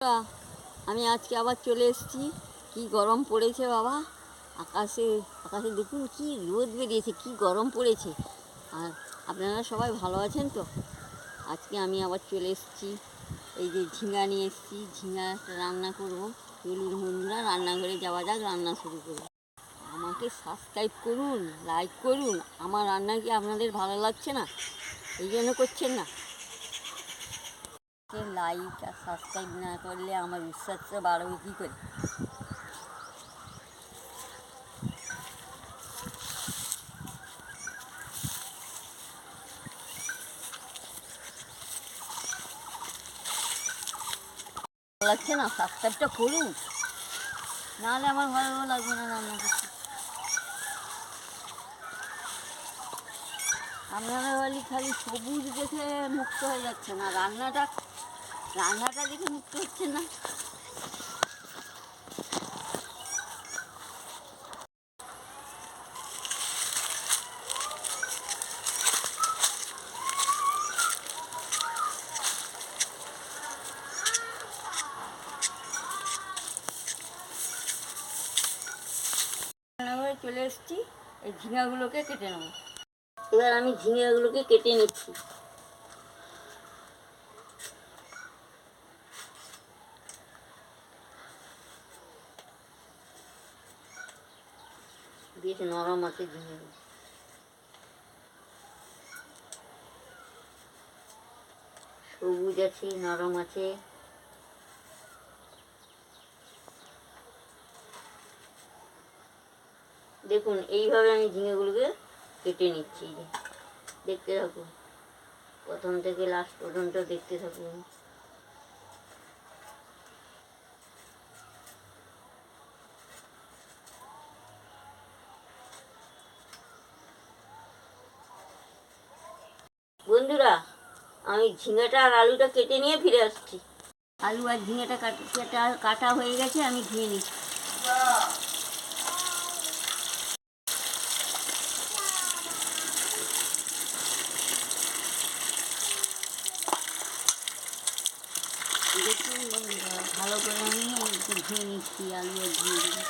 বন্ধুরা, আমি আজকে আবার চলে এসেছি। কি গরম পড়েছে বাবা! আকাশে আকাশে দেখুন কি রোদ বেরিয়েছে, কি গরম পড়েছে। আর আপনারা সবাই ভালো আছেন তো? আজকে আমি আবার চলে এসেছি, এই যে ঝিঙা নিয়ে এসেছি। ঝিঙা রান্না করব। চলুন বন্ধুরা, রান্নাঘরে যাওয়া যাক, রান্না শুরু করব। আমাকে সাবস্ক্রাইব করুন, লাইক করুন। আমার রান্না কি আপনাদের ভালো লাগছে না? এই জন্য করছেন না? লাইক আর সাবস্ক্রাইব না করলে আমার উৎসাহটা বাড়বে কী করে? ভালো লাগছে না? সাবস্ক্রাইবটা করুন, নাহলে আমার ভালো লাগবে না রান্না করতে। আপনারা খালি সবুজ দেখে মুক্ত হয়ে যাচ্ছে না, রান্নাটা দেখে মুক্ত হচ্ছে না। রান্নাঘরে চলে এসেছি, এই ঝিঙাগুলোকে কেটে নেব। এবার আমি ঝিঙাগুলোকে কেটে নিচ্ছি। বেশ নরম আছে ঝিঙেগুলো। সবুজ আছে, নরম আছে। দেখুন এইভাবে আমি ঝিঙেগুলোকে কেটে নিচ্ছি। দেখতে থাকুন, প্রথম থেকে লাস্ট পর্যন্ত দেখতে থাকুন। বন্ধুরা, আমি ঝিঙেটা আর আলুটা কেটে নিয়ে ফিরে আসছি। আলু আর ঝিঙেটা কাটা হয়ে গেছে, আমি ধুয়ে নিচ্ছি। দেখুন বন্ধুরা, ভালো করে আমি একটু ধুয়ে নিচ্ছি আলু আর ঝিঙে।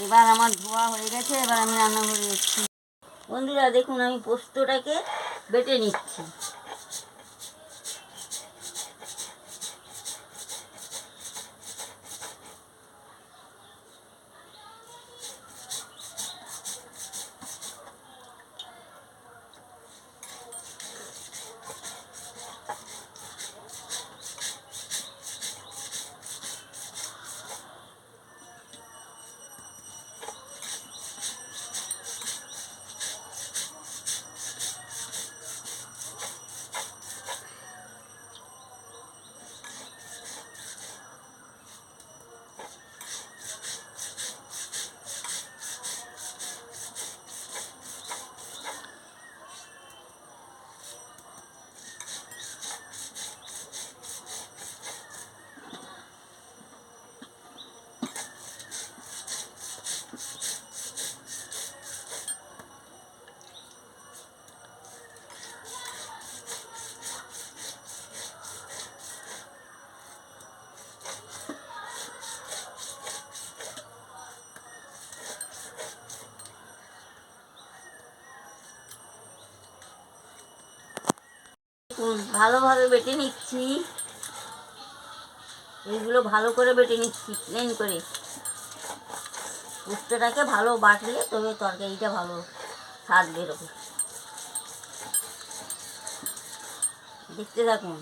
এবার আমার ধোয়া হয়ে গেছে, এবার আমি রান্নাঘরে যাচ্ছি। বন্ধুরা দেখুন, আমি পোস্তটাকে বেটে নিচ্ছি। ভালোভাবে বেটে নিচ্ছি, এইগুলো ভালো করে বেটে নিচ্ছি, প্লেন করে। পোস্তটাকে ভালো বাটলে তবে তরকারিটা ভালো স্বাদ বেরোবে। দেখতে থাকুন।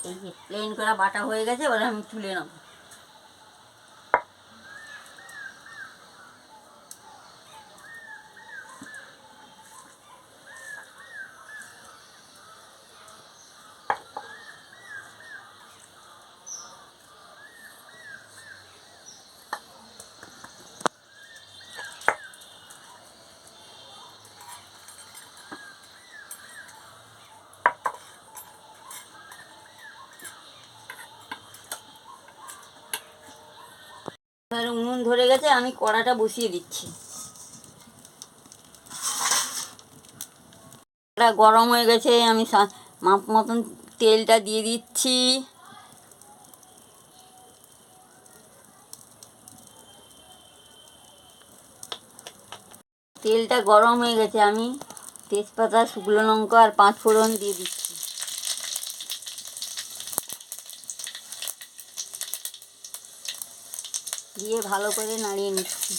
এই যে প্লেন করা বাটা হয়ে গেছে, এবার আমি তুলে নেব। এবার উনুন ধরে গেছে, আমি কড়াটা বসিয়ে দিচ্ছি। কড়া গরম হয়ে গেছে, আমি মাপ মতন তেলটা দিয়ে দিচ্ছি। তেলটা গরম হয়ে গেছে, আমি তেজপাতা, শুকনো লঙ্কা আর 5 ফোড়ন দিয়ে দিচ্ছি। দিয়ে ভালো করে নাড়িয়ে নিচ্ছি।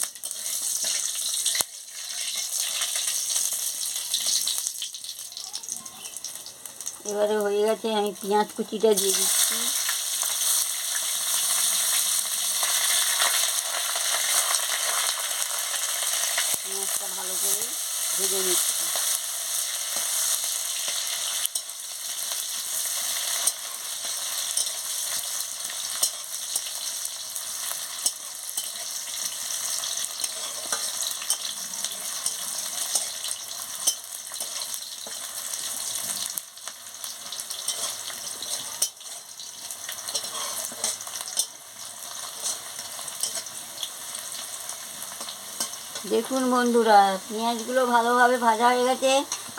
এবারে হয়ে গেছে, আমি পেঁয়াজ কুচিটা দিয়ে দিচ্ছি। পেঁয়াজটা ভালো করে ভেজে নিচ্ছি। দেখুন বন্ধুরা, পেঁয়াজগুলো ভালোভাবে ভাজা হয়ে গেছে,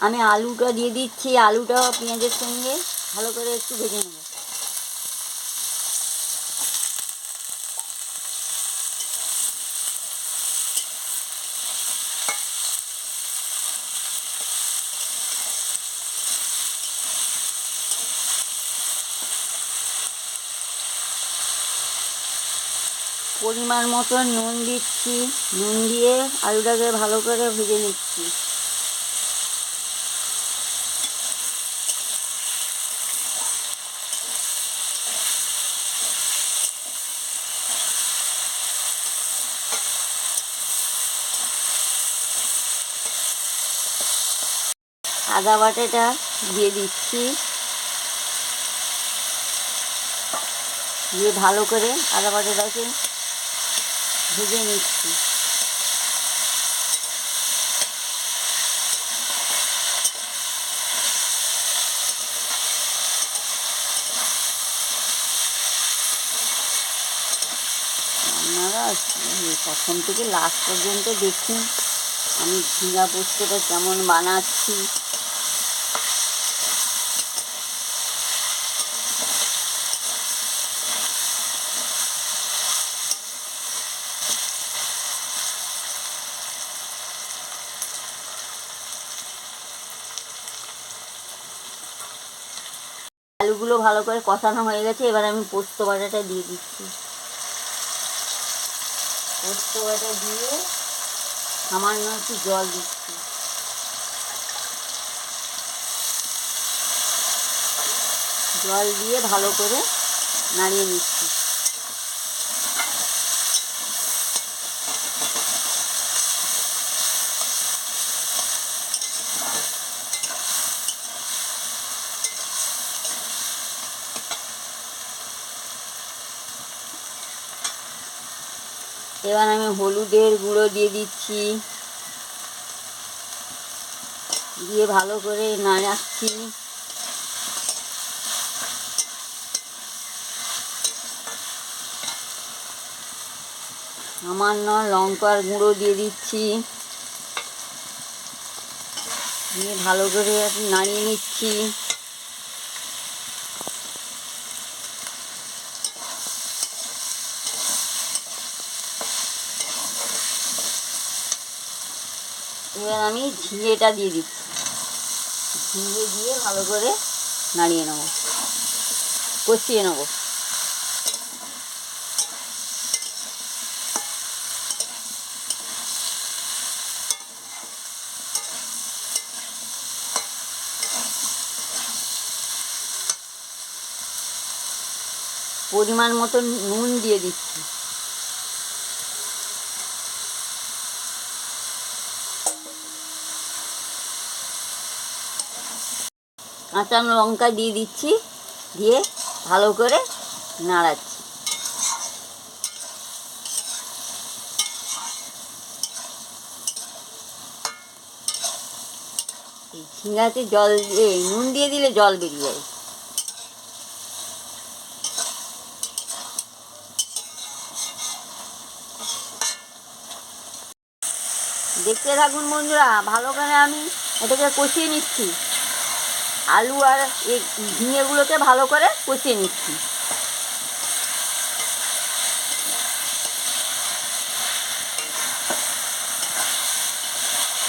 আমি আলুটা দিয়ে দিচ্ছি। আলুটাও পেঁয়াজের সঙ্গে ভালো করে একটু ভেজে নেব। পরিমাণ মতো নুন দিচ্ছি। নুন দিয়ে আলুটাকে ভালো করে ভেজে নিচ্ছি। আদা বাটাটা দিয়ে দিচ্ছি। দিয়ে ভালো করে আদা বাটাটাকে ভেজে নিচ্ছি। আপনারা প্রথম থেকে লাস্ট পর্যন্ত দেখুন আমি ঝিঙা পোস্তটা কেমন বানাচ্ছি। আলুগুলো ভালো করে কষানো হয়ে গেছে, এবার আমি পোস্ত বাটাটা দিয়ে দিচ্ছি। পোস্ত বাটা দিয়ে সামান্য একটু জল দিচ্ছি। জল দিয়ে ভালো করে নাড়িয়ে নিচ্ছি। এবার আমি হলুদের গুঁড়ো দিয়ে দিচ্ছি। দিয়ে ভালো করে নাড়াচ্ছি। সামান্য লঙ্কার গুঁড়ো দিয়ে দিচ্ছি। দিয়ে ভালো করে নাড়িয়ে নিচ্ছি। এবার আমি ঝিঙেটা দিয়ে দিচ্ছি। ঝিঙে দিয়ে ভালো করে নাড়িয়ে নেব, কষিয়ে নেব। পরিমাণ মতো নুন দিয়ে দিচ্ছি। কাঁচা লঙ্কা দিয়ে দিচ্ছি। দিয়ে ভালো করে নাড়াচ্ছি। এই ঝিঙাতে জল দিয়ে নুন দিয়ে দিলে জল বেরিয়ে যায়। দেখতে থাকুন বন্ধুরা, ভালো করে আমি এটাকে কষিয়ে নিচ্ছি। আলু আর এই ঝিঙেগুলোকে ভালো করে কষিয়ে নিচ্ছি।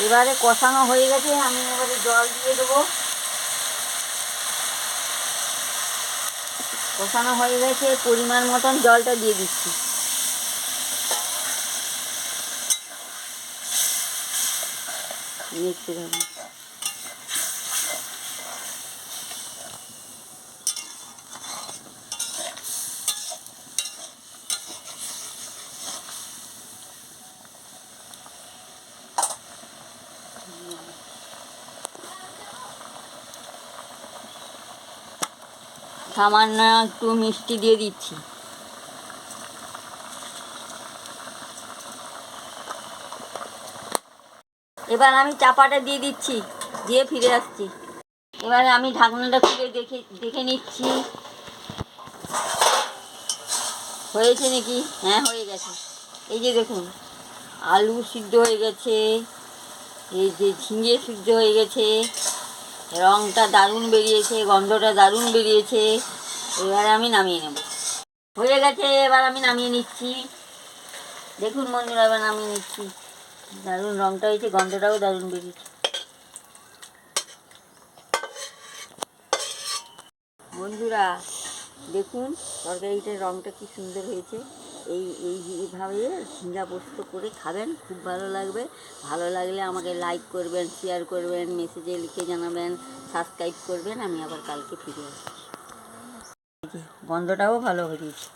এবারে কষানো হয়ে গেছে, আমি এবারে জল দিয়ে দেবো। কষানো হয়ে গেছে, পরিমাণ মতন জলটা দিয়ে দিচ্ছি। দেখতে থাকুন। সামান্য একটু মিষ্টি দিয়ে দিচ্ছি। এবার আমি চাপাটা দিয়ে দিচ্ছি, দিয়ে ফিরে আসছি। এবারে আমি ঢাকনাটা খুলে দেখে নিচ্ছি হয়েছে নাকি। হ্যাঁ, হয়ে গেছে। এই যে দেখুন, আলু সিদ্ধ হয়ে গেছে, এই যে ঝিঙে সিদ্ধ হয়ে গেছে, রঙটা দারুণ বেরিয়েছে, গন্ধটা দারুণ বেরিয়েছে। এবারে আমি নামিয়ে নেব। হয়ে গেছে, এবার আমি নামিয়ে নিচ্ছি। দেখুন বন্ধুরা, এবার নামিয়ে নিচ্ছি। দারুণ রঙটা হয়েছে, গন্ধটাও দারুণ বেরিয়েছে। বন্ধুরা দেখুন তরকারিটার রঙটা কি সুন্দর হয়েছে। এইভাবে ঝিঙ্গা পোস্ত করে খাবেন, খুব ভালো লাগবে। ভালো লাগলে আমাকে লাইক করবেন, শেয়ার করবেন, মেসেজে লিখে জানাবেন, সাবস্ক্রাইব করবেন। আমি আবার কালকে ফিরে আসছি। গন্ধটাও ভালো বেরিয়েছে।